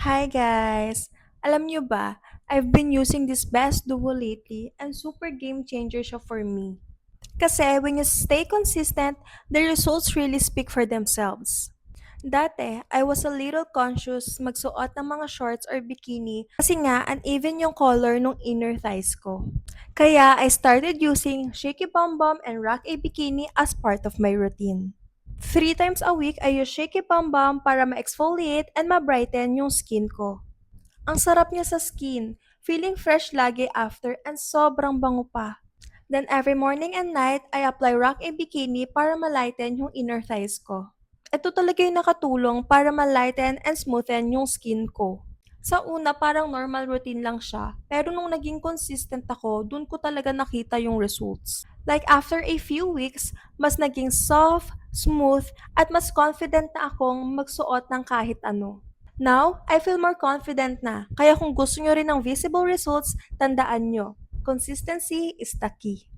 Hi guys! Alam nyo ba, I've been using this Best Duo lately and super game changer siya for me. Kasi when you stay consistent, the results really speak for themselves. Dati, I was a little conscious magsuot ng mga shorts or bikini kasi nga uneven yung color ng inner thighs ko. Kaya I started using Shaky Bum Bum and Rock A Bikini as part of my routine. 3 times a week, I use Shaky Bum Bum para ma-exfoliate and ma-brighten yung skin ko. Ang sarap niya sa skin, feeling fresh lagi after and sobrang bango pa. Then every morning and night, I apply Rock A Bikini para malighten yung inner thighs ko. Ito talaga yung nakatulong para malighten and smoothen yung skin ko. Sa una, parang normal routine lang siya. Pero nung naging consistent ako, dun ko talaga nakita yung results. Like after a few weeks, mas naging soft, smooth, at mas confident na akong magsuot ng kahit ano. Now, I feel more confident na. Kaya kung gusto nyo rin ng visible results, tandaan nyo, consistency is the key.